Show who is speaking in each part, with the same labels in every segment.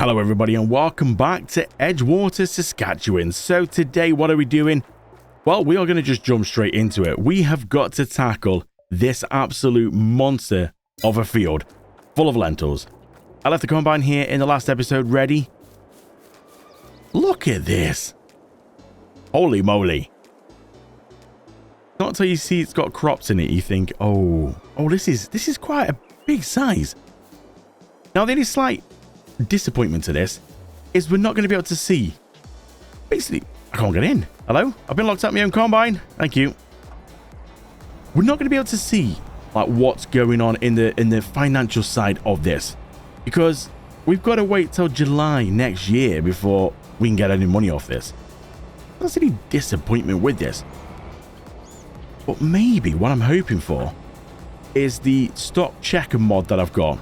Speaker 1: Hello everybody and welcome back to Edgewater, Saskatchewan. So today what are we doing? Well, we are going to just jump straight into it. We have got to tackle this absolute monster of a field full of lentils. I left the combine here in the last episode ready. Look at this. Holy moly. Not until you see it's got crops in it, you think, oh, this is quite a big size. Now the only slight disappointment to this is we're not going to be able to see. Basically, I can't get in. Hello? I've been locked up in my own combine. Thank you. We're not going to be able to see like what's going on in the financial side of this because we've got to wait till July next year before we can get any money off this. That's any disappointment with this. But maybe what I'm hoping for is the stock checker mod that I've got.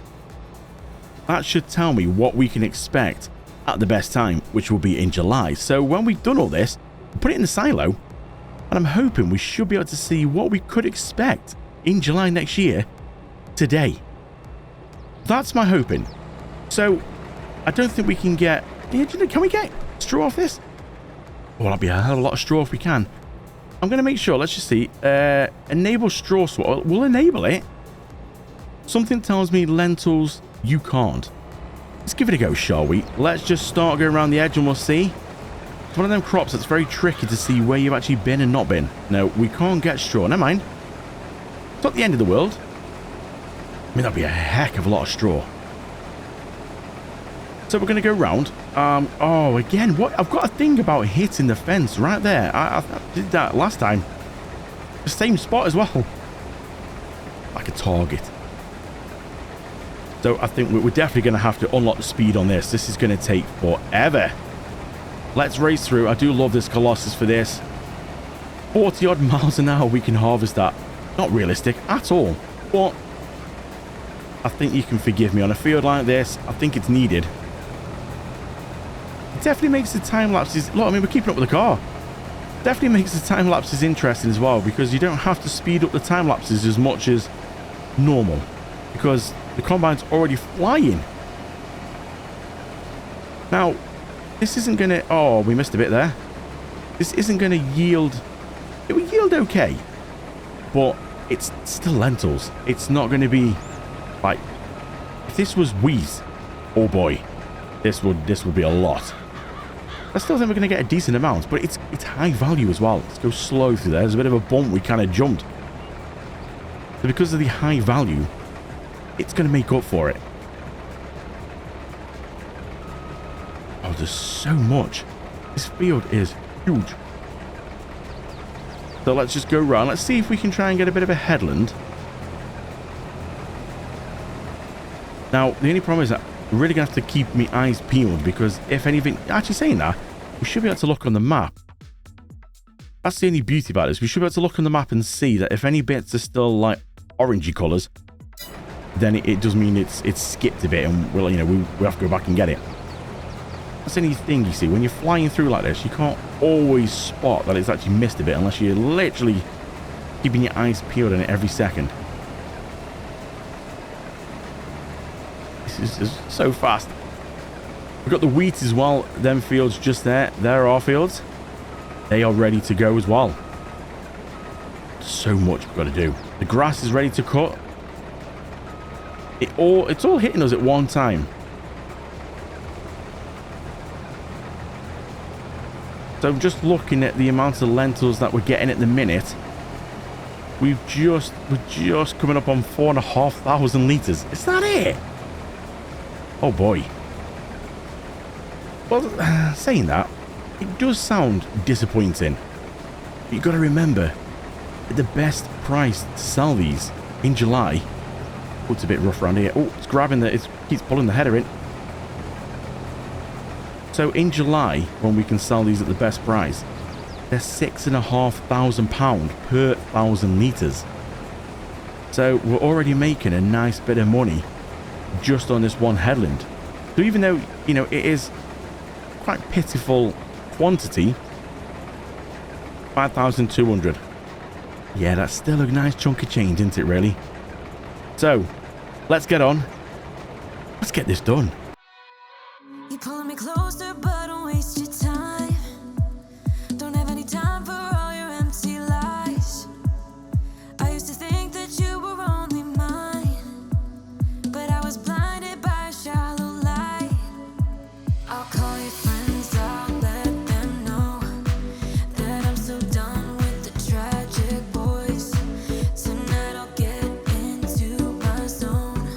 Speaker 1: That should tell me what we can expect at the best time, which will be in July. So when we've done all this, we'll put it in the silo, and I'm hoping we should be able to see what we could expect in July next year today. That's my hoping. So I don't think we can get... Can we get straw off this? Well, that'll be a hell of a lot of straw if we can. I'm going to make sure, let's just see. Enable straw swap. We'll enable it. Something tells me lentils... You can't. Let's give it a go, shall we? Let's just start going around the edge and we'll see. It's one of them crops that's very tricky to see where you've actually been and not been. No, we can't get straw. Never mind. It's not the end of the world. I mean, that'd be a heck of a lot of straw. So we're going to go round. Again, what? I've got a thing about hitting the fence right there. I did that last time. The same spot as well. Like a target. So I think we're definitely going to have to unlock the speed on this. This is going to take forever. Let's race through. I do love this Colossus for this. 40 odd miles an hour we can harvest that. Not realistic at all. But I think you can forgive me on a field like this. I think it's needed. It definitely makes the time lapses... Look, I mean, we're keeping up with the car. Definitely makes the time lapses interesting as well because you don't have to speed up the time lapses as much as normal. Because the combine's already flying. Now, this isn't going to... Oh, we missed a bit there. This isn't going to yield... It will yield okay. But it's still lentils. It's not going to be... Like, if this was wheat, oh boy, this would be a lot. I still think we're going to get a decent amount, but it's high value as well. Let's go slow through there. There's a bit of a bump we kind of jumped. So because of the high value... It's going to make up for it. Oh, there's so much. This field is huge. So let's just go around. Let's see if we can try and get a bit of a headland. Now, the only problem is that we're really going to have to keep my eyes peeled because if anything... Actually saying that, we should be able to look on the map. That's the only beauty about this. We should be able to look on the map and see that if any bits are still like orangey colours, then it does mean it's skipped a bit and we'll have to go back and get it. That's the only thing, you see, when you're flying through like this, you can't always spot that it's actually missed a bit unless you're literally keeping your eyes peeled on it every second. This is just so fast. We've got the wheat as well, them fields just there. There are our fields. They are ready to go as well. So much we've got to do. The grass is ready to cut. It's all hitting us at one time. So just looking at the amount of lentils that we're getting at the minute, we're just coming up on 4,500 litres. Is that it? Oh boy. Well, saying that, it does sound disappointing. But you've got to remember, at the best price to sell these in July... Oh, it's a bit rough around here. Oh, it's grabbing it keeps pulling the header in. So in July, when we can sell these at the best price, they're £6,500 per 1,000 litres. So we're already making a nice bit of money just on this one headland. So even though, it is quite pitiful quantity, 5,200. Yeah, that's still a nice chunk of change, isn't it, really? So, let's get on. Let's get this done.
Speaker 2: You're pulling me closer, but don't waste your time. Don't have any time for all your empty lies. I used to think that you were only mine, but I was blinded by a shallow light. I'll call your friends, I'll let them know that I'm so done with the tragic boys. Tonight I'll get into my zone.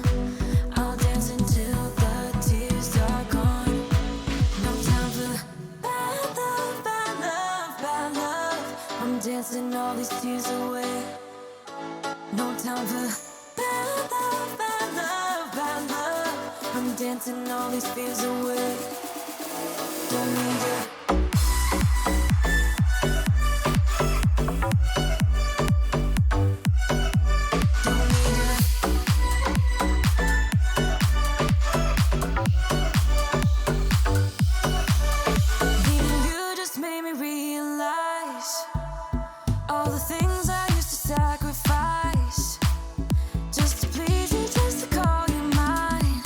Speaker 2: I'll dance until the tears are gone. No time for bad love, bad love, bad love. I'm dancing all these tears away. No time for bad love, bad love, bad love. I'm dancing all these fears away. Don't need it. Don't need it. Leaving you just made me realize all the things I used to sacrifice just to please you, just to call you mine.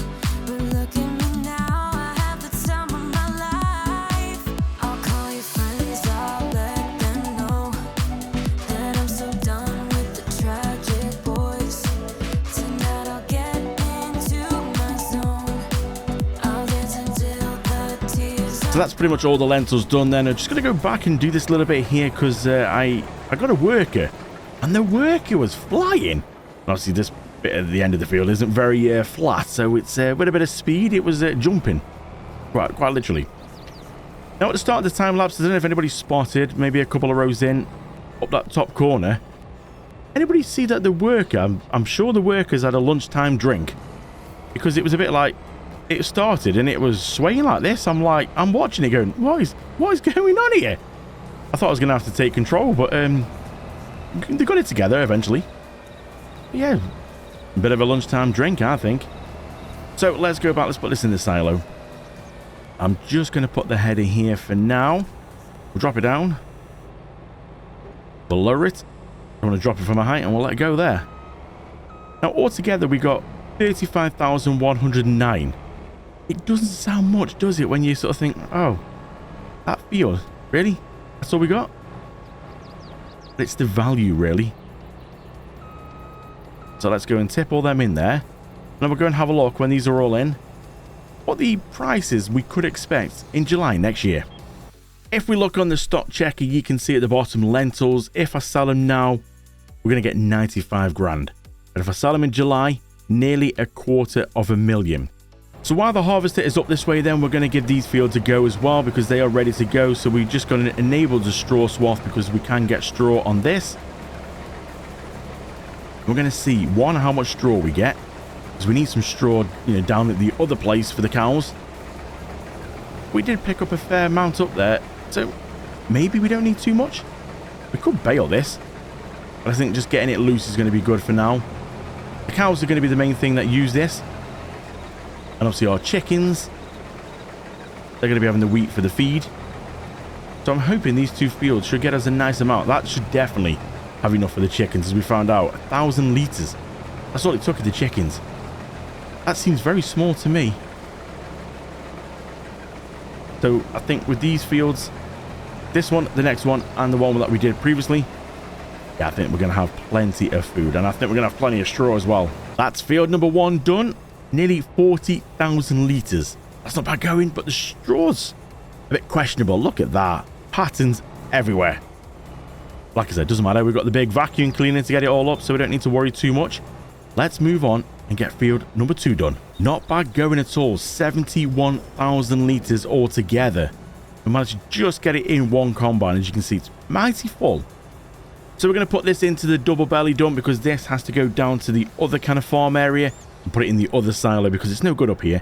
Speaker 2: But look at me now, I have the time of my life. I'll call your friends, I'll let them know that I'm so done with the tragic boys. Tonight I'll get into my zone. I'll dance until the tears
Speaker 1: So that's pretty much all the lentils done then. I'm just going to go back and do this little bit here because I got a worker and the worker was flying. Obviously this bit at the end of the field isn't very flat, so it's with a bit of speed it was jumping quite literally. Now at the start of the time lapse, I don't know if anybody spotted, maybe a couple of rows in up that top corner, anybody see that the worker, I'm sure the workers had a lunchtime drink, because it was a bit like it started and it was swaying like this. I'm watching it going, what is going on here? I thought I was gonna have to take control, but they got it together eventually. But yeah, a bit of a lunchtime drink, I think. So let's go back, let's put this in the silo. I'm just gonna put the header here for now. We'll drop it down, we'll lower it. I'm gonna drop it from a height and we'll let it go there. Now altogether we got 35,109. It doesn't sound much, does it, when you sort of think, oh, that field, really? That's all we got? But it's the value, really. So let's go and tip all them in there. Now we'll go and have a look when these are all in, what the prices we could expect in July next year. If we look on the stock checker, you can see at the bottom lentils. If I sell them now, we're going to get 95 grand. And if I sell them in July, nearly $250,000. So while the harvester is up this way, then we're going to give these fields a go as well because they are ready to go. So we're just going to enable the straw swath because we can get straw on this. We're going to see, one, how much straw we get, because we need some straw, down at the other place for the cows. We did pick up a fair amount up there, so maybe we don't need too much. We could bale this, but I think just getting it loose is going to be good for now. The cows are going to be the main thing that use this. And obviously our chickens, they're going to be having the wheat for the feed. So I'm hoping these two fields should get us a nice amount. That should definitely have enough for the chickens, as we found out. 1,000 litres. That's all it took of the chickens. That seems very small to me. So I think with these fields, this one, the next one, and the one that we did previously, yeah, I think we're going to have plenty of food. And I think we're going to have plenty of straw as well. That's field number 1 done. Nearly 40,000 litres. That's not bad going, but the straw's a bit questionable. Look at that. Patterns everywhere. Like I said, doesn't matter. We've got the big vacuum cleaner to get it all up, so we don't need to worry too much. Let's move on and get field number 2 done. Not bad going at all. 71,000 litres altogether. We managed to just get it in one combine. As you can see, it's mighty full. So we're going to put this into the double belly dump because this has to go down to the other kind of farm area and put it in the other silo because it's no good up here.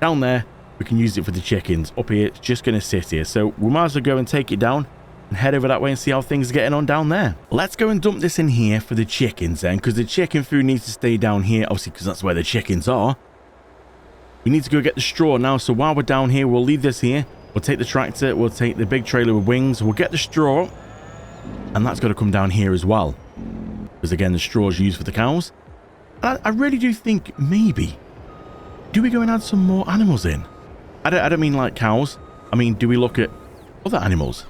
Speaker 1: Down there, we can use it for the chickens. Up here, it's just going to sit here. So we might as well go and take it down and head over that way and see how things are getting on down there. Let's go and dump this in here for the chickens then, because the chicken food needs to stay down here, obviously, because that's where the chickens are. We need to go get the straw now, so while we're down here, we'll leave this here. We'll take the tractor, we'll take the big trailer with wings, we'll get the straw, and that's got to come down here as well, because again, the straw is used for the cows. And I really do think maybe, do we go and add some more animals in? I don't mean like cows. I mean, do we look at other animals?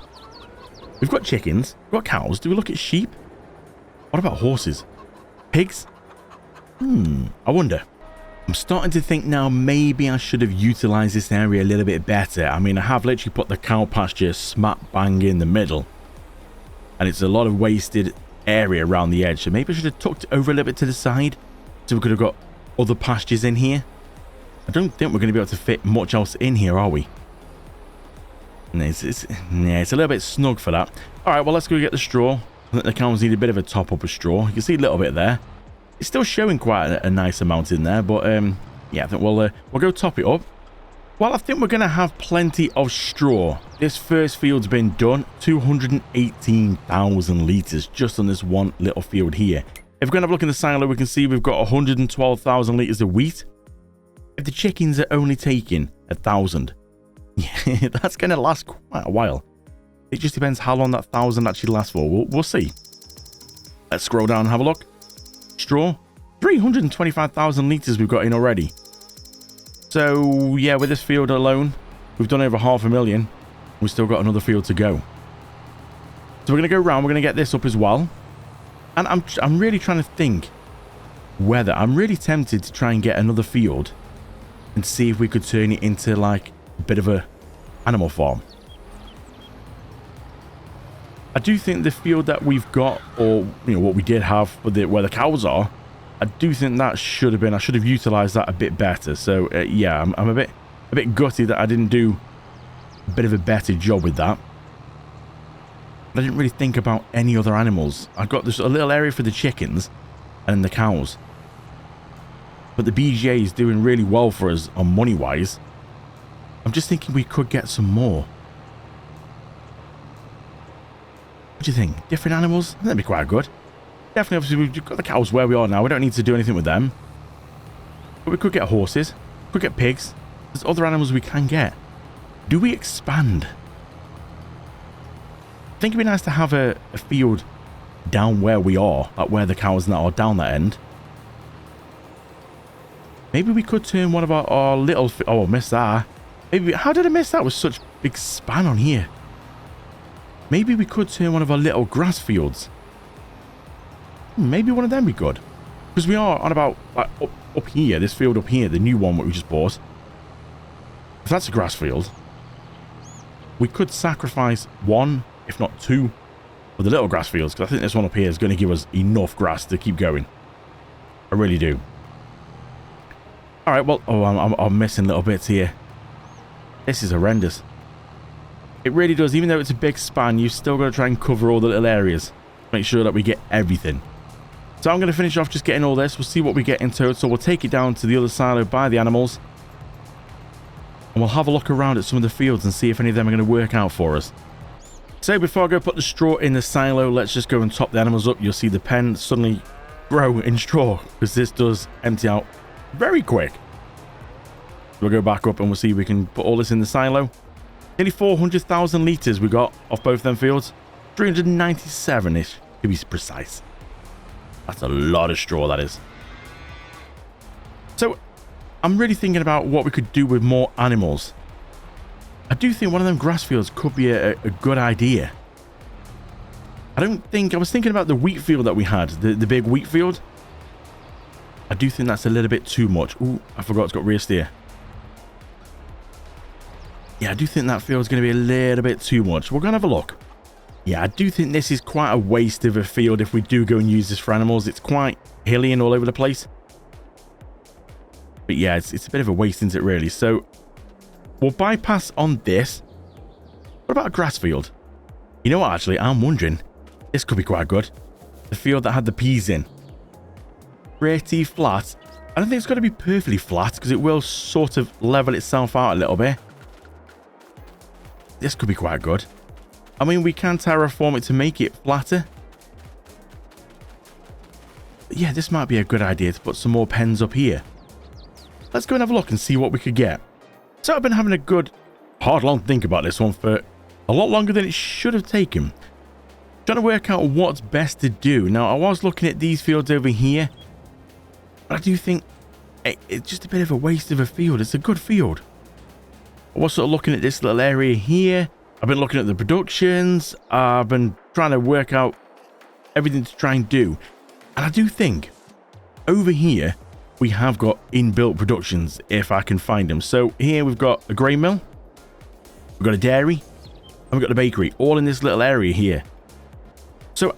Speaker 1: We've got chickens. We've got cows. Do we look at sheep? What about horses? Pigs? I wonder. I'm starting to think now maybe I should have utilized this area a little bit better. I mean, I have literally put the cow pasture smack bang in the middle. And it's a lot of wasted area around the edge. So maybe I should have tucked it over a little bit to the side. So we could have got other pastures in here. I don't think we're going to be able to fit much else in here, are we? It's a little bit snug for that. Alright, well, let's go get the straw. I think the cows need a bit of a top up of straw. You can see a little bit there. It's still showing quite a nice amount in there, but yeah, I think we'll go top it up. Well, I think we're going to have plenty of straw. This first field's been done. 218,000 litres just on this one little field here. If we're going to have a look in the silo, we can see we've got 112,000 litres of wheat. If the chickens are only taking 1,000, yeah, that's going to last quite a while. It just depends how long that 1,000 actually lasts for. We'll see. Let's scroll down and have a look. Straw, 325,000 litres we've got in already. So, yeah, with this field alone, we've done over 500,000. We've still got another field to go. So we're going to go around. We're going to get this up as well. And I'm really trying to think whether... I'm really tempted to try and get another field and see if we could turn it into, like, a bit of a animal farm. I do think the field that we've got, or, you know, what we did have with where the cows are, I do think that should have been... I should have utilized that a bit better. So, yeah, I'm a bit gutty that I didn't do a bit of a better job with that. But I didn't really think about any other animals. I've got this a little area for the chickens and the cows. But the BGA is doing really well for us on money-wise. I'm just thinking we could get some more. What do you think? Different animals? That'd be quite good. Definitely, obviously, we've got the cows where we are now. We don't need to do anything with them. But we could get horses. We could get pigs. There's other animals we can get. Do we expand? I think it'd be nice to have a field down where we are. Like where the cows now are, down that end. Maybe we could turn one of our little... Oh, I missed that. Maybe... How did I miss that with such big span on here? Maybe we could turn one of our little grass fields. Maybe one of them be good. Because we are on about... Like, up here. This field up here. The new one that we just bought. If that's a grass field, we could sacrifice one, if not two, for the little grass fields. Because I think this one up here is going to give us enough grass to keep going. I really do. Alright, well... Oh, I'm missing little bits here. This is horrendous. It really does. Even though it's a big span, you've still got to try and cover all the little areas. Make sure that we get everything. So I'm going to finish off just getting all this. We'll see what we get in total. We'll take it down to the other silo by the animals. And we'll have a look around at some of the fields and see if any of them are going to work out for us. So before I go put the straw in the silo, let's just go and top the animals up. You'll see the pen suddenly grow in straw because this does empty out very quick. We'll go back up and we'll see if we can put all this in the silo. Nearly 400,000 litres we got off both them fields. 397-ish to be precise. That's a lot of straw, that is. So, I'm really thinking about what we could do with more animals. I do think one of them grass fields could be a good idea. I was thinking about the wheat field that we had. The big wheat field. I do think that's a little bit too much. Ooh, I forgot it's got rear steer. Yeah, I do think that field's going to be a little bit too much. We're going to have a look. Yeah, I do think this is quite a waste of a field if we do go and use this for animals. It's quite hilly and all over the place. But yeah, it's a bit of a waste, isn't it, really? So, we'll bypass on this. What about a grass field? You know what, actually? I'm wondering. This could be quite good. The field that had the peas in. Pretty flat. I don't think it's got to be perfectly flat because it will sort of level itself out a little bit. This could be quite good. I mean, we can terraform it to make it flatter. But yeah, this might be a good idea to put some more pens up here. Let's go and have a look and see what we could get. So I've been having a good, hard, long think about this one for a lot longer than it should have taken. Trying to work out what's best to do. Now, I was looking at these fields over here. But I do think it's just a bit of a waste of a field. It's a good field. I was sort of looking at this little area here. I've been looking at the productions. I've been trying to work out everything to try and do. And I do think over here, we have got inbuilt productions if I can find them. So here we've got a grain mill. We've got a dairy. And we've got the bakery all in this little area here. So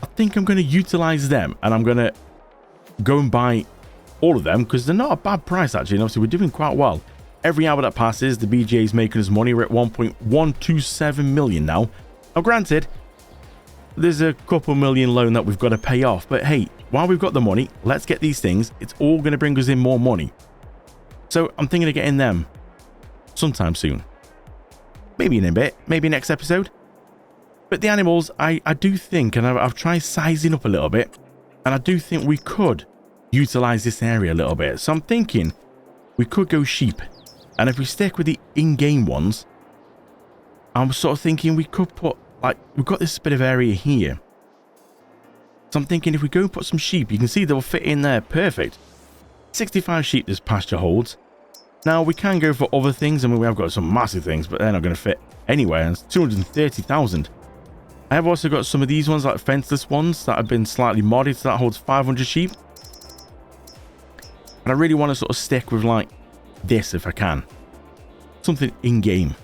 Speaker 1: I think I'm going to utilize them. And I'm going to go and buy all of them because they're not a bad price actually. And obviously we're doing quite well. Every hour that passes, the BGA is making us money. We're at 1.127 million now. Now granted, there's a couple million loan that we've got to pay off. But hey, while we've got the money, let's get these things. It's all going to bring us in more money. So I'm thinking of getting them sometime soon. Maybe in a bit, maybe next episode. But the animals, I do think, and I've tried sizing up a little bit. And I do think we could utilize this area a little bit. So I'm thinking we could go sheep. And if we stick with the in-game ones, I'm sort of thinking we could put, like, we've got this bit of area here. So I'm thinking if we go and put some sheep, you can see they'll fit in there perfect. 65 sheep this pasture holds. Now, we can go for other things. I mean, we have got some massive things, but they're not going to fit anywhere. It's 230,000. I have also got some of these ones, like fenceless ones, that have been slightly modded. So that holds 500 sheep. And I really want to sort of stick with, like, this if I can. Something in-game.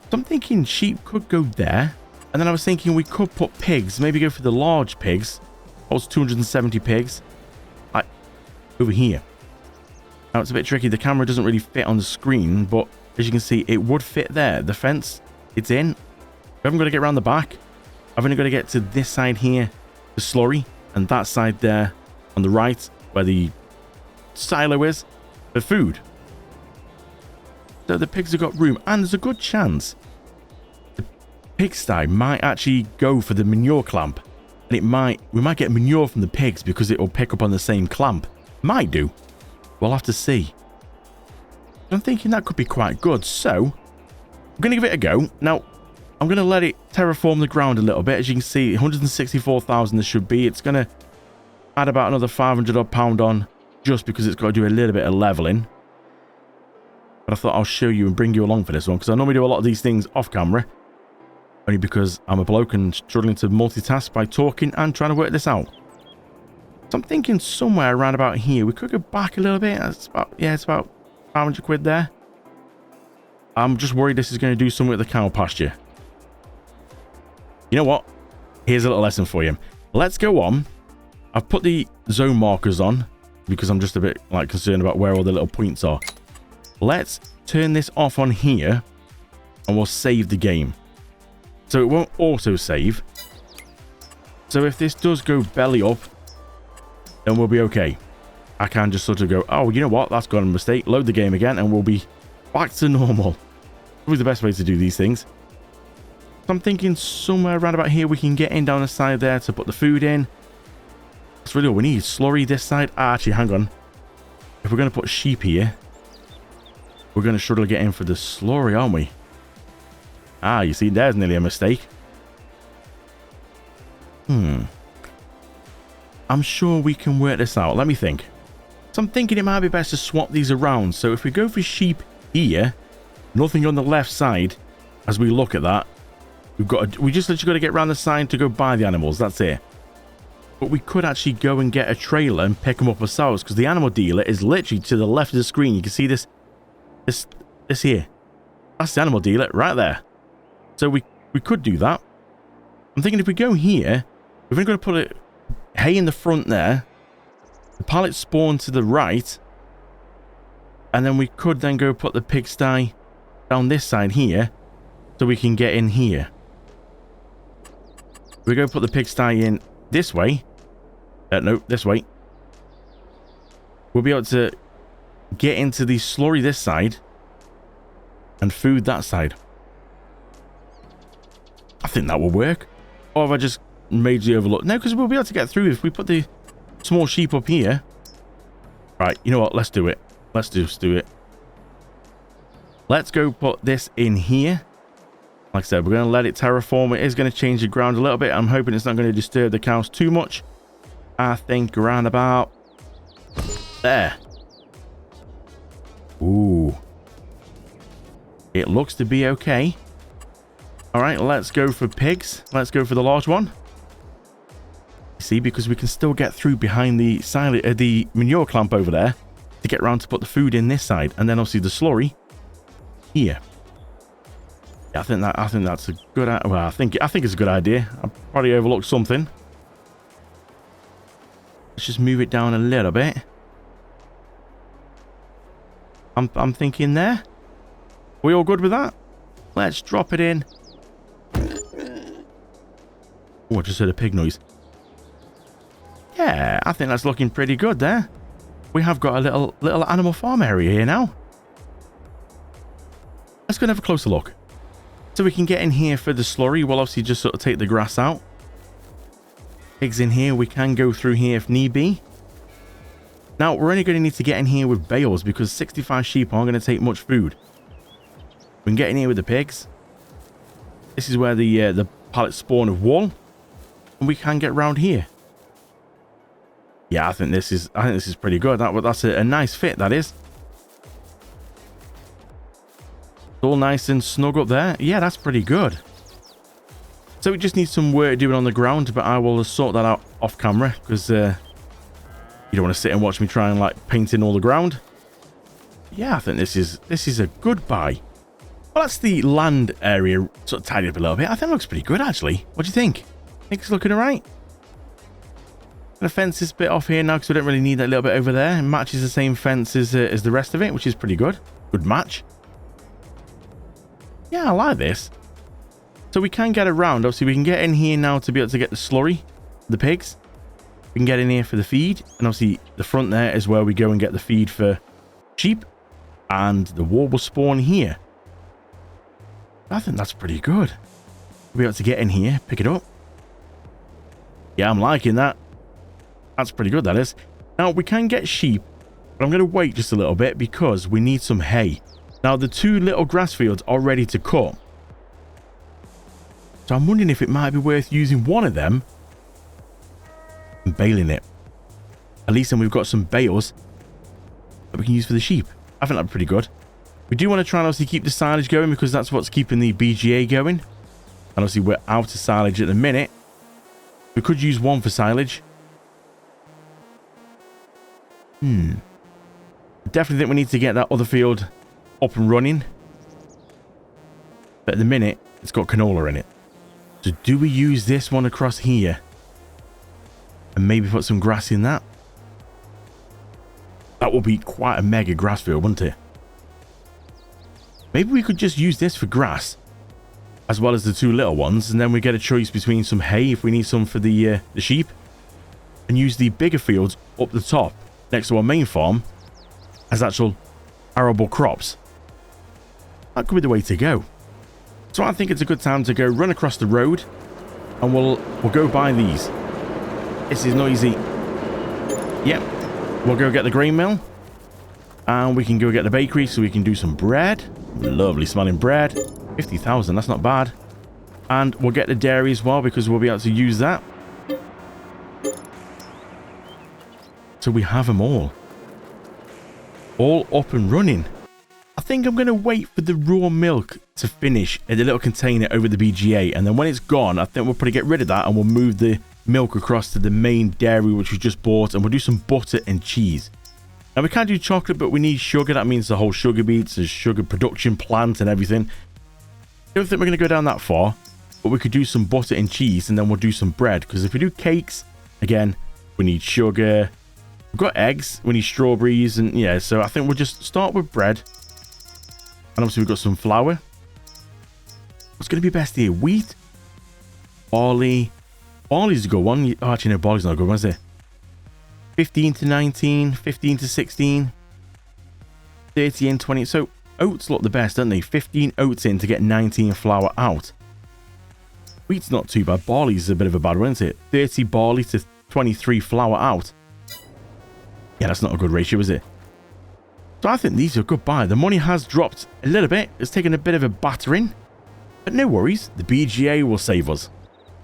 Speaker 1: So I'm thinking sheep could go there. And then I was thinking we could put pigs. Maybe go for the large pigs. Holds 270 pigs. Like, over here. Now, it's a bit tricky. The camera doesn't really fit on the screen. But as you can see, it would fit there. The fence, it's in. We haven't got to get around the back. I've only got to get to this side here. The slurry. And that side there on the right. Where the silo is. For food. So the pigs have got room. And there's a good chance the pigsty might actually go for the manure clamp. And we might get manure from the pigs because it will pick up on the same clamp. Might do. We'll have to see. I'm thinking that could be quite good. So, I'm going to give it a go. Now, I'm going to let it terraform the ground a little bit. As you can see, 164,000 this should be. It's going to add about another 500 odd pound on. Just because it's got to do a little bit of leveling. But I thought I'll show you and bring you along for this one. Because I normally do a lot of these things off camera. Only because I'm a bloke and struggling to multitask by talking and trying to work this out. So I'm thinking somewhere around about here. We could go back a little bit. It's about 500 quid there. I'm just worried this is going to do something with the cow pasture. You know what? Here's a little lesson for you. Let's go on. I've put the zone markers on. Because I'm just a bit like concerned about where all the little points are. Let's turn this off on here. And we'll save the game. So it won't auto save. So if this does go belly up. Then we'll be okay. I can just sort of go, oh, you know what? That's got a mistake. Load the game again. And we'll be back to normal. Probably the best way to do these things. So I'm thinking somewhere around about here. We can get in down the side there to put the food in. That's really all we need. Slurry this side. Actually, hang on. If we're going to put sheep here, we're going to struggle to get in for the slurry, aren't we? You see, there's nearly a mistake. I'm sure we can work this out. Let me think. So I'm thinking it might be best to swap these around. So if we go for sheep here, nothing on the left side, as we look at that, we just literally got to get around the side to go buy the animals. That's it. But we could actually go and get a trailer and pick them up ourselves because the animal dealer is literally to the left of the screen. You can see this here. That's the animal dealer right there. So we could do that. I'm thinking if we go here, we've only got to put it hay in the front there. The pallet spawn to the right. And then we could then go put the pigsty down this side here so we can get in here. We go put the pigsty in this way. No, this way. We'll be able to get into the slurry this side and food that side. I think that will work. Or have I just majorly overlooked? No, because we'll be able to get through if we put the small sheep up here. Right, you know what? Let's do it. Let's just do it. Let's go put this in here. Like I said, we're going to let it terraform. It is going to change the ground a little bit. I'm hoping it's not going to disturb the cows too much. I think around about there. Ooh. It looks to be okay. All right, let's go for pigs. Let's go for the large one. See, because we can still get through behind the the manure clamp over there to get around to put the food in this side, and then obviously the slurry here. Yeah, I think that's a good. Well, I think it's a good idea. I probably overlooked something. Let's just move it down a little bit. I'm thinking there. We all good with that? Let's drop it in. Oh, I just heard a pig noise. Yeah, I think that's looking pretty good there. We have got a little animal farm area here now. Let's go and have a closer look. So we can get in here for the slurry. We'll obviously just sort of take the grass out. Pigs in here. We can go through here if need be. Now, we're only going to need to get in here with bales because 65 sheep aren't going to take much food. We can get in here with the pigs. This is where the pallets spawn of wool. And we can get around here. Yeah, I think this is pretty good. That's a nice fit, that is. All nice and snug up there. Yeah, that's pretty good. So we just need some work doing on the ground, but I will sort that out off camera because you don't want to sit and watch me try and like paint in all the ground. Yeah, I think this is a good buy. Well, that's the land area sort of tidied up a little bit. I think it looks pretty good actually. What do you think? Think it's looking alright? The fence is a bit off here now because we don't really need that little bit over there. It matches the same fence as the rest of it, which is pretty good. Good match. Yeah, I like this. So we can get around. Obviously, we can get in here now to be able to get the slurry, the pigs. We can get in here for the feed. And obviously, the front there is where we go and get the feed for sheep. And the wool will spawn here. I think that's pretty good. We'll be able to get in here, pick it up. Yeah, I'm liking that. That's pretty good, that is. Now, we can get sheep. But I'm going to wait just a little bit because we need some hay. Now, the two little grass fields are ready to cut. So I'm wondering if it might be worth using one of them and baling it. At least then we've got some bales that we can use for the sheep. I think that'd be pretty good. We do want to try and obviously keep the silage going because that's what's keeping the BGA going. And obviously we're out of silage at the minute. We could use one for silage. Definitely think we need to get that other field up and running. But at the minute, it's got canola in it. So do we use this one across here? And maybe put some grass in that? That would be quite a mega grass field, wouldn't it? Maybe we could just use this for grass. As well as the two little ones. And then we get a choice between some hay if we need some for the sheep. And use the bigger fields up the top. Next to our main farm. As actual arable crops. That could be the way to go. So I think it's a good time to go run across the road. And we'll go buy these. This is noisy. Yep. We'll go get the grain mill. And we can go get the bakery so we can do some bread. Lovely smelling bread. 50,000, that's not bad. And we'll get the dairy as well because we'll be able to use that. So we have them all. All up and running. I think I'm going to wait for the raw milk to finish in the little container over the BGA. And then when it's gone, I think we'll probably get rid of that and we'll move the milk across to the main dairy which we just bought. And we'll do some butter and cheese. Now we can't do chocolate, but we need sugar. That means the whole sugar beets, the sugar production plant and everything. I don't think we're going to go down that far. But we could do some butter and cheese and then we'll do some bread. Because if we do cakes, again, we need sugar. We've got eggs, we need strawberries, and yeah, so I think we'll just start with bread. And obviously we've got some flour. What's going to be best here? Wheat? Barley? Barley's a good one. Oh, actually, no, barley's not a good one, is it? 15 to 19, 15 to 16, 30 and 20. So oats look the best, don't they? 15 oats in to get 19 flour out. Wheat's not too bad. Barley's a bit of a bad one, isn't it? 30 barley to 23 flour out. Yeah, that's not a good ratio, is it? So I think these are a good buy. The money has dropped a little bit. It's taken a bit of a battering. But no worries. The BGA will save us.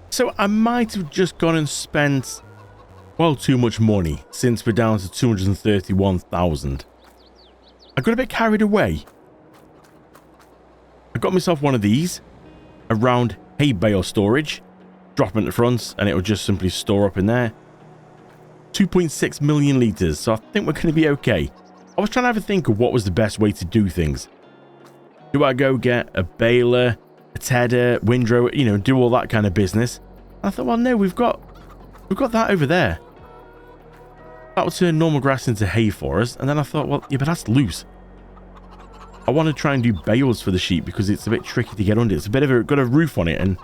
Speaker 1: So I might have just gone and spent, well, too much money since we're down to 231,000. I got a bit carried away. I got myself one of these around hay bale storage. Drop them at the front and it will just simply store up in there. 2.6 million litres, so I think we're going to be okay. I was trying to have a think of what was the best way to do things. Do I go get a baler, a tedder, windrow, you know, do all that kind of business? And I thought, well, no, we've got that over there. That will turn normal grass into hay for us. And then I thought, well, yeah, but that's loose. I want to try and do bales for the sheep because it's a bit tricky to get under. It's a bit of a, got a roof on it and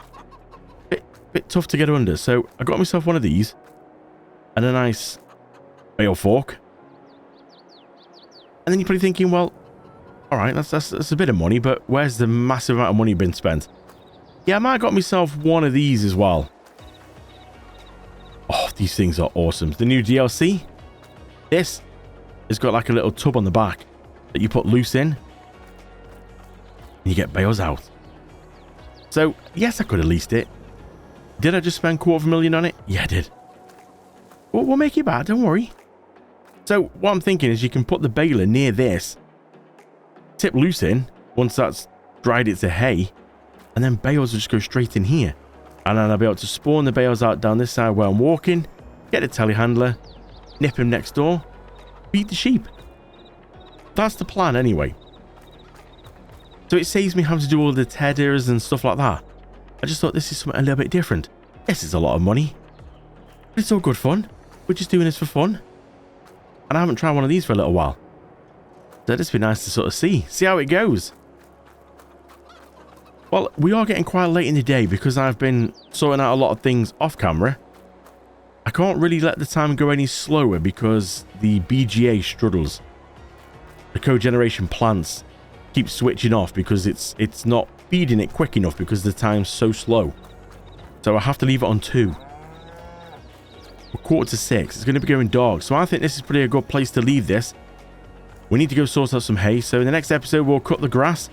Speaker 1: a bit tough to get under. So I got myself one of these and a nice bale fork. And then you're probably thinking, well, all right, that's a bit of money, but where's the massive amount of money been spent? Yeah, I might have got myself one of these as well. Oh, these things are awesome. The new DLC. This has got like a little tub on the back that you put loose in. And you get bales out. So, yes, I could have leased it. Did I just spend $250,000 on it? Yeah, I did. Well, we'll make it back, don't worry. So, what I'm thinking is you can put the baler near this. Tip loose in, once that's dried it to hay. And then bales will just go straight in here. And then I'll be able to spawn the bales out down this side where I'm walking. Get a telehandler. Nip him next door. Feed the sheep. That's the plan anyway. So it saves me having to do all the tedders and stuff like that. I just thought this is something a little bit different. This is a lot of money. But it's all good fun. We're just doing this for fun. And I haven't tried one of these for a little while. So it'd just be nice to sort of see how it goes. Well, we are getting quite late in the day because I've been sorting out a lot of things off camera. I can't really let the time go any slower because the BGA struggles. The cogeneration plants keep switching off because it's not feeding it quick enough because the time's so slow. So I have to leave it on 2. We're 5:45. It's going to be going dark. So I think this is pretty a good place to leave this. We need to go sort out some hay. So in the next episode, we'll cut the grass.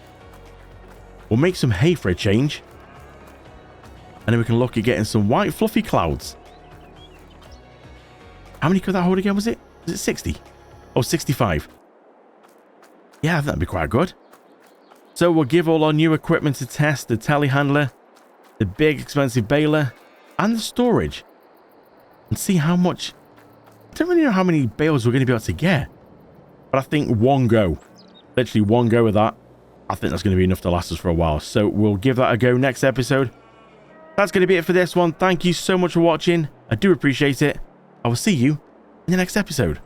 Speaker 1: We'll make some hay for a change. And then we can look at getting some white fluffy clouds. How many could that hold again, was it? Was it 60? Oh, 65. Yeah, that'd be quite good. So we'll give all our new equipment a test. The telehandler, the big expensive baler, and the storage. And see how much... I don't really know how many bales we're going to be able to get. But I think one go. Literally one go with that. I think that's going to be enough to last us for a while. So we'll give that a go next episode. That's going to be it for this one. Thank you so much for watching. I do appreciate it. I will see you in the next episode.